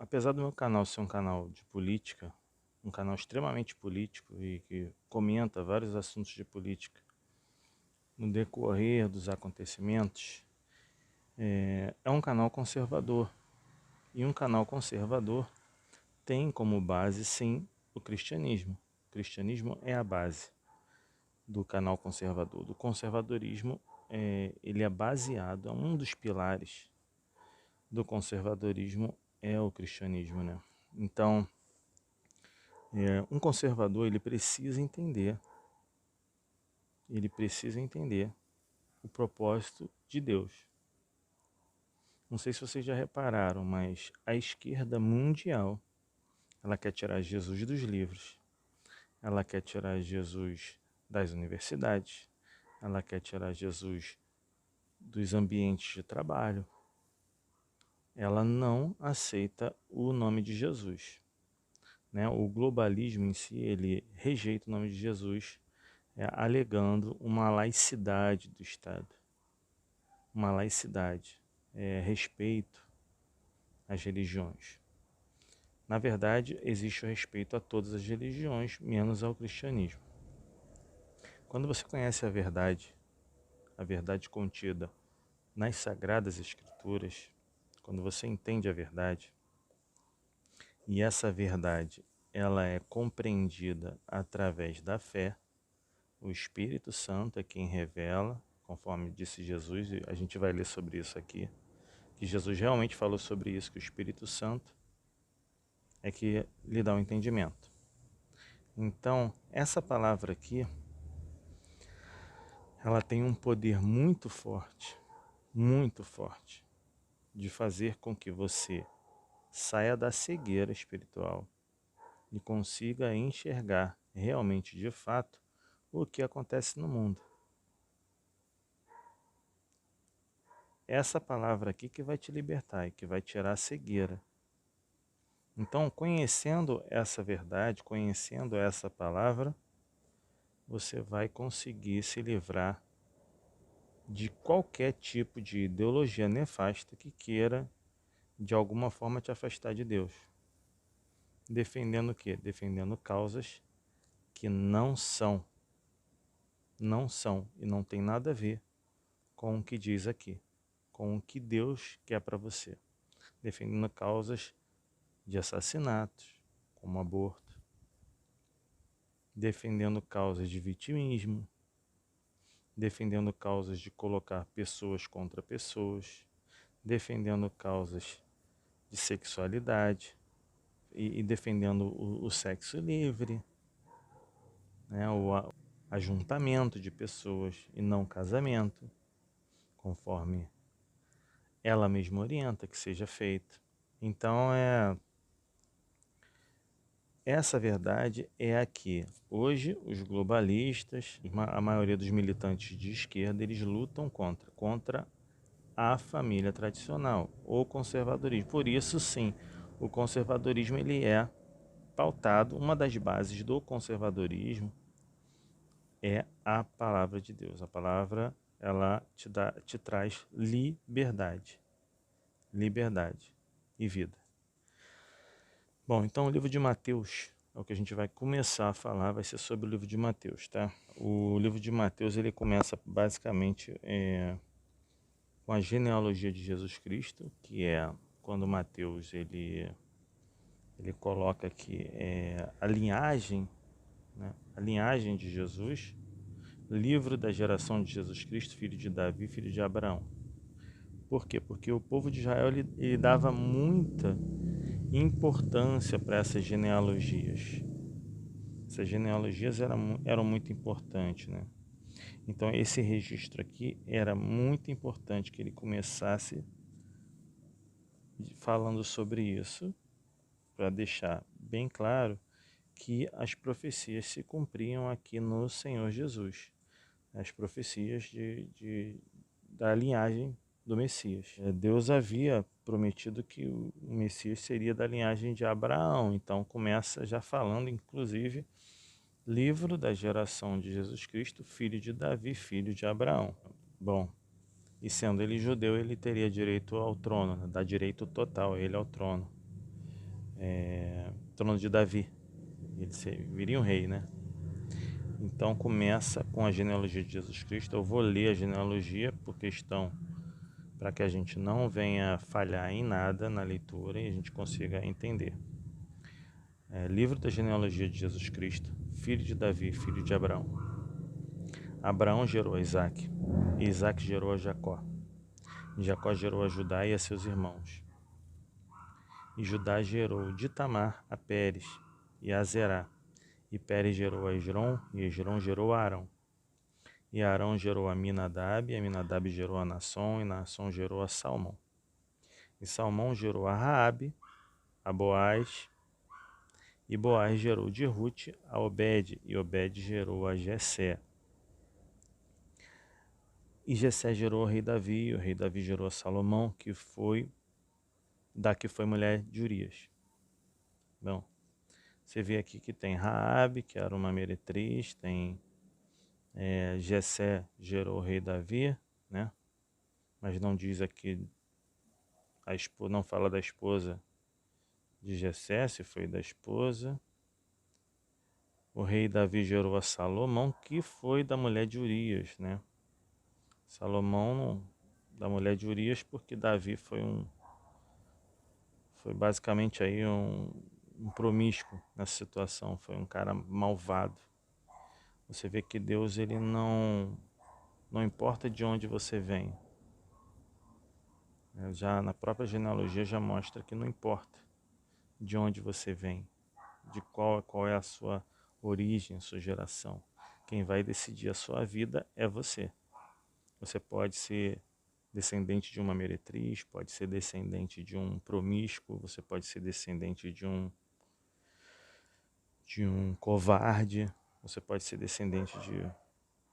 Apesar do meu canal ser um canal de política, um canal extremamente político e que comenta vários assuntos de política no decorrer dos acontecimentos, é um canal conservador. E um canal conservador tem como base, sim, o cristianismo. O cristianismo é a base do canal conservador. Do conservadorismo, ele é baseado, um dos pilares do conservadorismo é o cristianismo, né? Então, um conservador ele precisa entender o propósito de Deus. Não sei se vocês já repararam, mas a esquerda mundial, ela quer tirar Jesus dos livros, ela quer tirar Jesus das universidades, ela quer tirar Jesus dos ambientes de trabalho. Ela não aceita o nome de Jesus, né? O globalismo em si, ele rejeita o nome de Jesus, alegando uma laicidade do Estado, uma laicidade, respeito às religiões. Na verdade, existe o respeito a todas as religiões, menos ao cristianismo. Quando você conhece a verdade contida nas Sagradas Escrituras, quando você entende a verdade, e essa verdade ela é compreendida através da fé, o Espírito Santo é quem revela, conforme disse Jesus, e a gente vai ler sobre isso aqui, que Jesus realmente falou sobre isso, que o Espírito Santo é que lhe dá o entendimento. Então, essa palavra aqui, ela tem um poder muito forte, de fazer com que você saia da cegueira espiritual e consiga enxergar realmente, de fato, o que acontece no mundo. Essa palavra aqui que vai te libertar e que vai tirar a cegueira. Então, conhecendo essa verdade, conhecendo essa palavra, você vai conseguir se livrar de qualquer tipo de ideologia nefasta que queira, de alguma forma, te afastar de Deus. Defendendo o quê? Defendendo causas que não são e não tem nada a ver com o que diz aqui, com o que Deus quer para você. Defendendo causas de assassinatos, como aborto, defendendo causas de vitimismo, defendendo causas de colocar pessoas contra pessoas, defendendo causas de sexualidade e defendendo o sexo livre, né, o ajuntamento de pessoas e não casamento, conforme ela mesma orienta que seja feito. Então, essa verdade é a que hoje os globalistas, a maioria dos militantes de esquerda, eles lutam contra a família tradicional, o conservadorismo. Por isso, sim, o conservadorismo ele é pautado, uma das bases do conservadorismo é a palavra de Deus. A palavra, ela te traz liberdade e vida. Bom, então o livro de Mateus é o que a gente vai começar a falar, vai ser sobre o livro de Mateus, tá? O livro de Mateus, ele começa basicamente com a genealogia de Jesus Cristo, que é quando Mateus ele coloca aqui a linhagem, né? A linhagem de Jesus, livro da geração de Jesus Cristo, filho de Davi, filho de Abraão. Por quê? Porque o povo de Israel ele dava muita importância para essas genealogias. Essas genealogias eram muito importantes, né? Então esse registro aqui era muito importante que ele começasse falando sobre isso, para deixar bem claro que as profecias se cumpriam aqui no Senhor Jesus. As profecias da linhagem do Messias. Deus havia prometido que o Messias seria da linhagem de Abraão, então começa já falando, inclusive, livro da geração de Jesus Cristo, filho de Davi, filho de Abraão. Bom, e sendo ele judeu, ele teria direito ao trono, né? Dá direito total a ele ao trono. trono de Davi. Ele viria um rei, né? Então começa com a genealogia de Jesus Cristo. Eu vou ler a genealogia por questão para que a gente não venha falhar em nada na leitura e a gente consiga entender. Livro da genealogia de Jesus Cristo, filho de Davi, filho de Abraão. Abraão gerou a Isaac, e Isaac gerou a Jacó. E Jacó gerou a Judá e a seus irmãos. E Judá gerou de Tamar a Pérez e a Zerá. E Pérez gerou a Esrom, e Esrom gerou a Arão. E Arão gerou a Aminadab, e Aminadab gerou a Naasson, e Naasson gerou a Salmão. E Salmão gerou a Raabe, a Boaz, e Boaz gerou de Ruth a Obed, e Obed gerou a Jessé. E Jessé gerou o rei Davi, e o rei Davi gerou a Salomão, que foi mulher de Urias. Bom, você vê aqui que tem Raabe, que era uma meretriz, tem Jessé gerou o rei Davi, né? Mas não diz aqui, não fala da esposa de Jessé, se foi da esposa. O rei Davi gerou a Salomão, que foi da mulher de Urias, né? Salomão da mulher de Urias, porque Davi foi basicamente aí um promíscuo nessa situação, foi um cara malvado. Você vê que Deus, ele não importa de onde você vem. Já na própria genealogia já mostra que não importa de onde você vem, de qual é a sua origem, a sua geração. Quem vai decidir a sua vida é você. Você pode ser descendente de uma meretriz, pode ser descendente de um promíscuo, você pode ser descendente de um covarde, você pode ser descendente de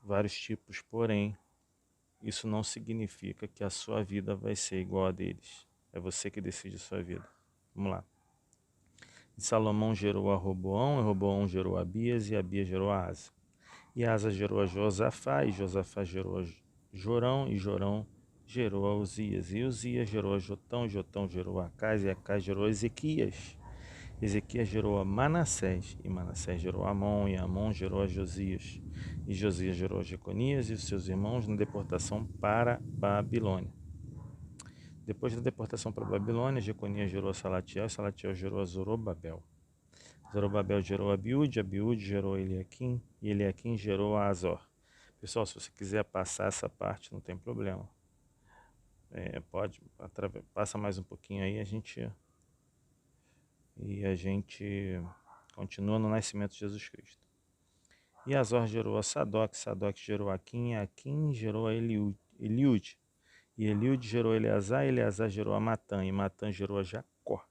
vários tipos, porém, isso não significa que a sua vida vai ser igual a deles. É você que decide a sua vida. Vamos lá. E Salomão gerou a Roboão, e Roboão gerou a Abias, e Abias gerou a Asa. E Asa gerou a Josafá, e Josafá gerou a Jorão, e Jorão gerou a Uzias. E Uzias gerou a Jotão, e Jotão gerou a Acás, e Acás gerou a Ezequias. Ezequias gerou a Manassés, e Manassés gerou a Amon, e Amon gerou a Josias. E Josias gerou a Jeconias e os seus irmãos na deportação para Babilônia. Depois da deportação para Babilônia, Jeconias gerou a Salatiel, e Salatiel gerou a Zorobabel. Zorobabel gerou a Abiúde, Abiúde gerou a Eliaquim, e Eliaquim gerou a Azor. Pessoal, se você quiser passar essa parte, não tem problema. Passa mais um pouquinho aí, a gente continua no nascimento de Jesus Cristo. E Azor gerou a Sadoc, Sadoc gerou a Aquim, Aquim gerou a Eliúde. E Eliúde gerou a Eleazar, Eleazar gerou a Matã, e Matã gerou a Jacó.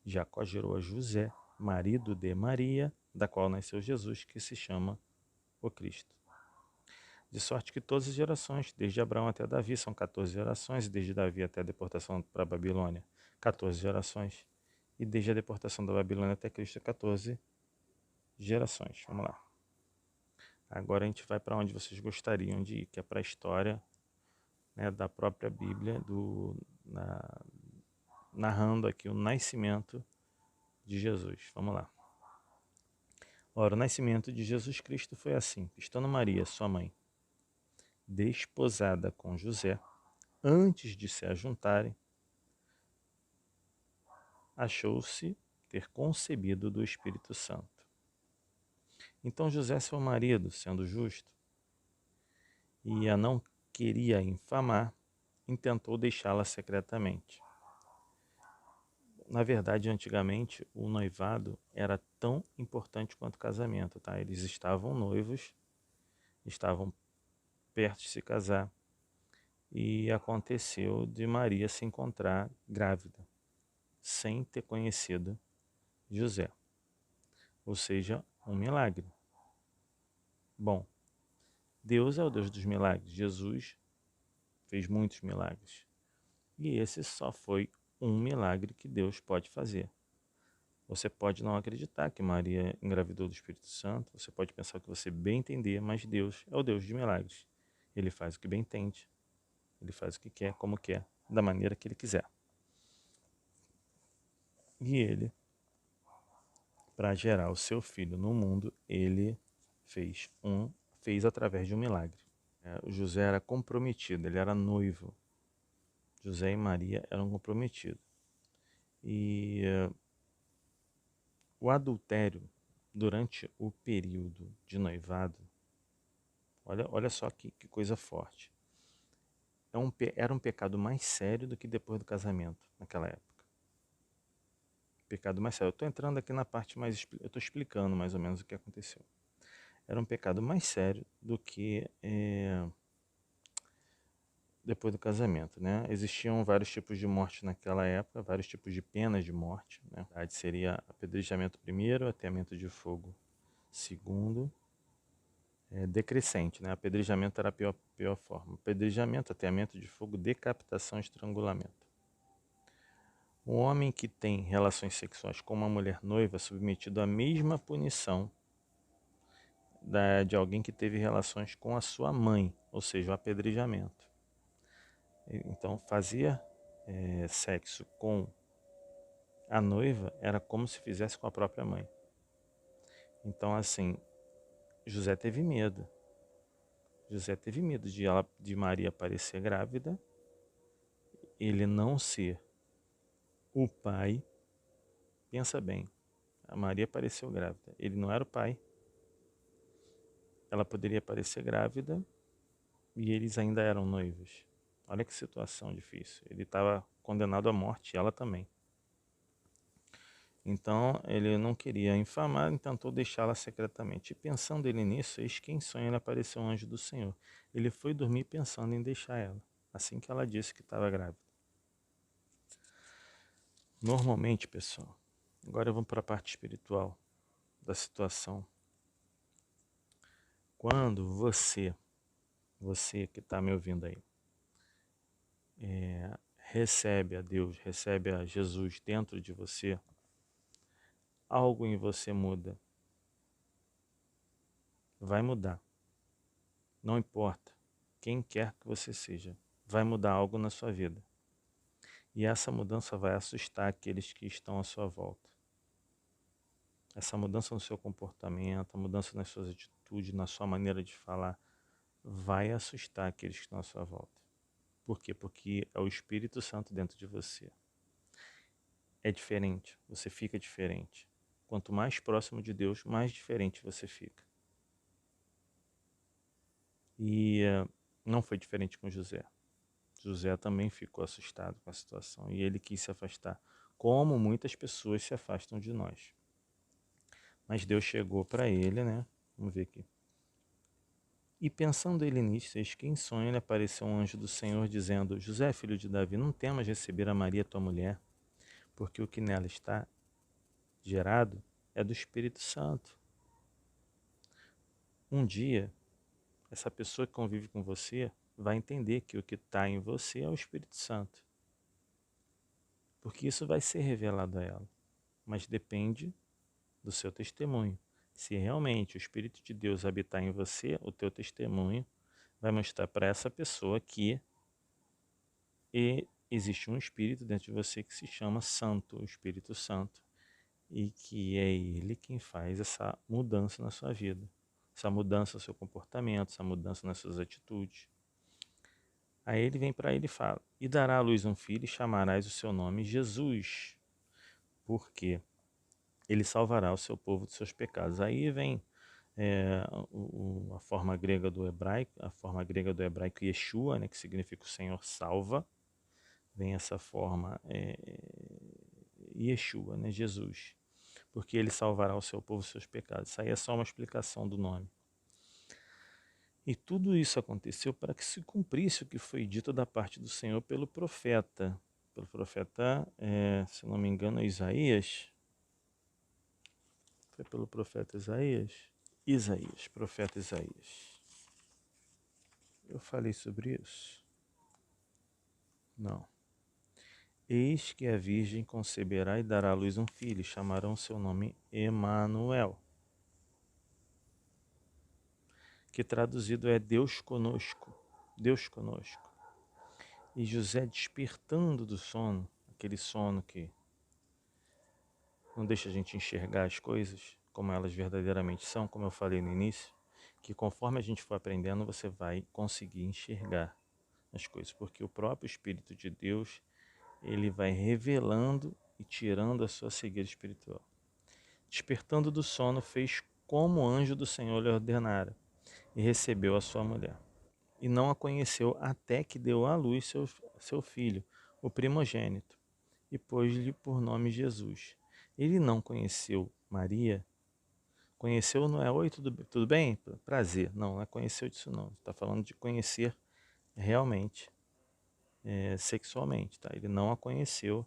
Jacó gerou a José, marido de Maria, da qual nasceu Jesus, que se chama o Cristo. De sorte que todas as gerações, desde Abraão até Davi, são 14 gerações, e desde Davi até a deportação para a Babilônia, 14 gerações, e desde a deportação da Babilônia até Cristo, 14 gerações. Vamos lá. Agora a gente vai para onde vocês gostariam de ir, que é para a história, né, da própria Bíblia, narrando aqui o nascimento de Jesus. Vamos lá. Ora, o nascimento de Jesus Cristo foi assim: estando Maria, sua mãe, desposada com José, antes de se ajuntarem, achou-se ter concebido do Espírito Santo. Então José, seu marido, sendo justo, e a não queria infamar, intentou deixá-la secretamente. Na verdade, antigamente, o noivado era tão importante quanto o casamento, tá? Eles estavam noivos, estavam perto de se casar, e aconteceu de Maria se encontrar grávida, sem ter conhecido José. Ou seja, um milagre. Bom, Deus é o Deus dos milagres. Jesus fez muitos milagres. E esse só foi um milagre que Deus pode fazer. Você pode não acreditar que Maria engravidou do Espírito Santo, você pode pensar que você bem entender, mas Deus é o Deus de milagres. Ele faz o que bem entende, ele faz o que quer, como quer, da maneira que ele quiser. E ele para gerar o seu filho no mundo, ele fez através de um milagre. O José era comprometido, ele era noivo. José e Maria eram comprometidos. E o adultério durante o período de noivado, olha só que coisa forte. Era um pecado mais sério do que depois do casamento, naquela época. Pecado mais sério. Eu estou entrando aqui na parte mais... Eu estou explicando mais ou menos o que aconteceu. Era um pecado mais sério do que depois do casamento, né? Existiam vários tipos de morte naquela época, vários tipos de penas de morte, né? A verdade seria apedrejamento primeiro, ateamento de fogo segundo, decrescente, né? Apedrejamento era a pior forma. Apedrejamento, ateamento de fogo, decapitação, estrangulamento. Um homem que tem relações sexuais com uma mulher noiva é submetido à mesma punição de alguém que teve relações com a sua mãe, ou seja, o apedrejamento. Então, fazia sexo com a noiva era como se fizesse com a própria mãe. Então, assim, José teve medo. José teve medo de Maria aparecer grávida, ele não ser o pai. Pensa bem, a Maria apareceu grávida, ele não era o pai. Ela poderia aparecer grávida e eles ainda eram noivos. Olha que situação difícil. Ele estava condenado à morte, ela também. Então ele não queria infamar e tentou deixá-la secretamente. E pensando ele nisso, eis que em sonho ele apareceu um anjo do Senhor. Ele foi dormir pensando em deixar ela, assim que ela disse que estava grávida. Normalmente, pessoal, agora vamos para a parte espiritual da situação. Quando você que está me ouvindo aí, recebe a Deus, recebe a Jesus dentro de você, algo em você muda. Vai mudar. Não importa quem quer que você seja, vai mudar algo na sua vida. E essa mudança vai assustar aqueles que estão à sua volta. Essa mudança no seu comportamento, a mudança nas suas atitudes, na sua maneira de falar, vai assustar aqueles que estão à sua volta. Por quê? Porque é o Espírito Santo dentro de você. É diferente, você fica diferente. Quanto mais próximo de Deus, mais diferente você fica. E não foi diferente com José. José também ficou assustado com a situação e ele quis se afastar, como muitas pessoas se afastam de nós. Mas Deus chegou para ele, né? Vamos ver aqui. E pensando ele nisso, eis que em sonho lhe apareceu um anjo do Senhor dizendo: José, filho de Davi, não temas receber a Maria, tua mulher, porque o que nela está gerado é do Espírito Santo. Um dia, essa pessoa que convive com você vai entender que o que está em você é o Espírito Santo. Porque isso vai ser revelado a ela. Mas depende do seu testemunho. Se realmente o Espírito de Deus habitar em você, o teu testemunho vai mostrar para essa pessoa que existe um Espírito dentro de você que se chama Santo, o Espírito Santo, e que é Ele quem faz essa mudança na sua vida, essa mudança no seu comportamento, essa mudança nas suas atitudes. Aí ele vem para ele e fala: E dará à luz um filho e chamarás o seu nome Jesus, porque ele salvará o seu povo dos seus pecados. Aí vem a forma grega do hebraico Yeshua, né, que significa o Senhor salva. Vem essa forma Yeshua, né, Jesus, porque ele salvará o seu povo dos seus pecados. Isso aí é só uma explicação do nome. E tudo isso aconteceu para que se cumprisse o que foi dito da parte do Senhor pelo profeta. Pelo profeta, se não me engano, Isaías. Foi pelo profeta Isaías? Isaías, profeta Isaías. Eu falei sobre isso? Não. Eis que a virgem conceberá e dará à luz um filho, chamarão seu nome Emanuel, que traduzido é Deus conosco, Deus conosco. E José, despertando do sono, aquele sono que não deixa a gente enxergar as coisas como elas verdadeiramente são, como eu falei no início, que conforme a gente for aprendendo, você vai conseguir enxergar as coisas, porque o próprio Espírito de Deus, ele vai revelando e tirando a sua cegueira espiritual. Despertando do sono, fez como o anjo do Senhor lhe ordenara, e recebeu a sua mulher. E não a conheceu até que deu à luz seu filho, o primogênito, e pôs-lhe por nome Jesus. Ele não conheceu Maria. Conheceu não é oi, tudo bem? Prazer. Não é conheceu disso não. Está falando de conhecer realmente, sexualmente. Tá? Ele não a conheceu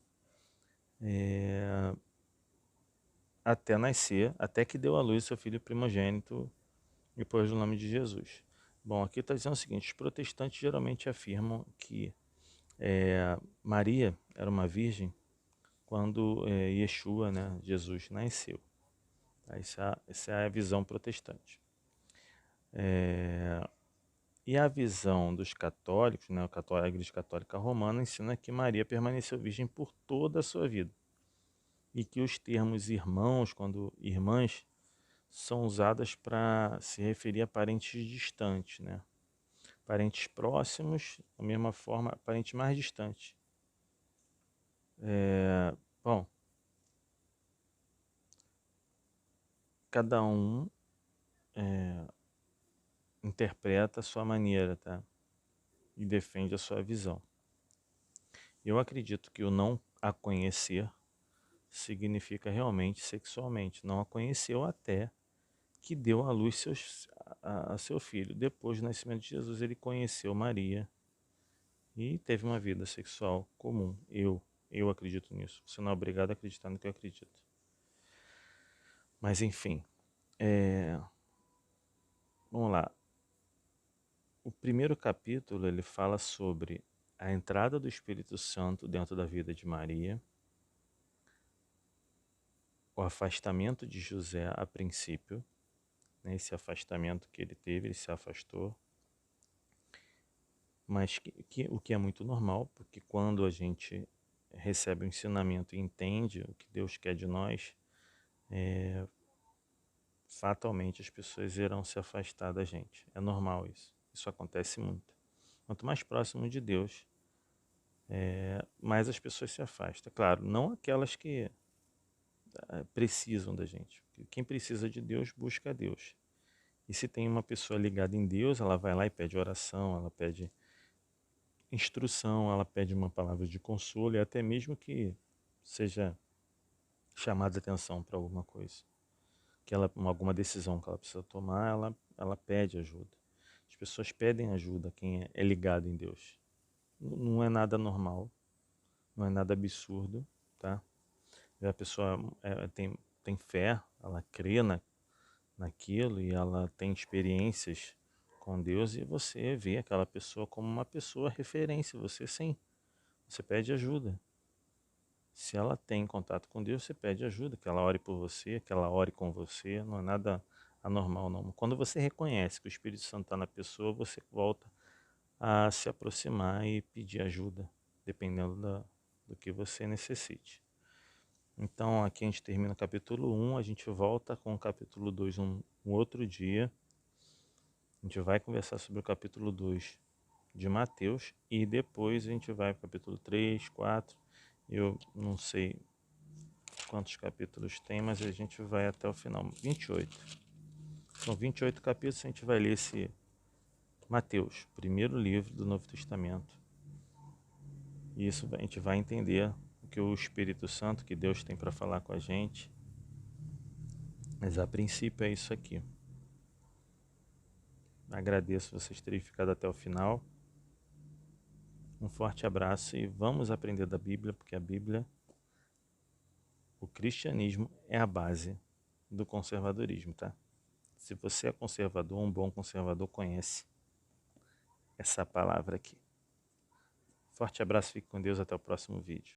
até nascer, até que deu à luz seu filho primogênito e pôs o nome de Jesus. Bom, aqui está dizendo o seguinte: os protestantes geralmente afirmam que Maria era uma virgem quando Yeshua, né, Jesus, nasceu. Essa é a visão protestante. E a visão dos católicos, né, a Igreja Católica Romana, ensina que Maria permaneceu virgem por toda a sua vida. E que os termos irmãos, quando irmãs, são usadas para se referir a parentes distantes, né? Parentes próximos, da mesma forma, parentes mais distantes. Bom, cada um interpreta a sua maneira, tá? E defende a sua visão. Eu acredito que o não a conhecer significa realmente sexualmente. Não a conheceu até que deu à luz a seu filho. Depois do nascimento de Jesus, ele conheceu Maria e teve uma vida sexual comum. Eu acredito nisso. Você não é obrigado a acreditar no que eu acredito. Mas enfim, vamos lá. O primeiro capítulo ele fala sobre a entrada do Espírito Santo dentro da vida de Maria, o afastamento de José a princípio, né, esse afastamento que ele teve, ele se afastou, mas o que é muito normal, porque quando a gente recebe o ensinamento e entende o que Deus quer de nós, fatalmente as pessoas irão se afastar da gente. É normal isso. Isso acontece muito. Quanto mais próximo de Deus, mais as pessoas se afastam. Claro, não aquelas que precisam da gente. Quem precisa de Deus, busca a Deus. E se tem uma pessoa ligada em Deus, ela vai lá e pede oração, ela pede instrução, ela pede uma palavra de consolo e até mesmo que seja chamada atenção para alguma coisa. Alguma decisão que ela precisa tomar, ela pede ajuda. As pessoas pedem ajuda a quem é ligado em Deus. Não é nada normal, não é nada absurdo, tá? A pessoa tem fé, ela crê naquilo e ela tem experiências com Deus e você vê aquela pessoa como uma pessoa referência, você sim, você pede ajuda. Se ela tem contato com Deus, você pede ajuda, que ela ore por você, que ela ore com você, não é nada anormal não. Quando você reconhece que o Espírito Santo está na pessoa, você volta a se aproximar e pedir ajuda, dependendo do que você necessite. Então aqui a gente termina o capítulo 1, a gente volta com o capítulo 2 um outro dia. A gente vai conversar sobre o capítulo 2 de Mateus e depois a gente vai para o capítulo 3, 4. Eu não sei quantos capítulos tem, mas a gente vai até o final. 28. São 28 capítulos, a gente vai ler esse Mateus, primeiro livro do Novo Testamento. E isso a gente vai entender o que o Espírito Santo, que Deus tem para falar com a gente. Mas a princípio é isso aqui. Agradeço vocês terem ficado até o final. Um forte abraço e vamos aprender da Bíblia, porque a Bíblia, o cristianismo é a base do conservadorismo, tá? Se você é conservador, um bom conservador conhece essa palavra aqui. Forte abraço, fique com Deus, até o próximo vídeo.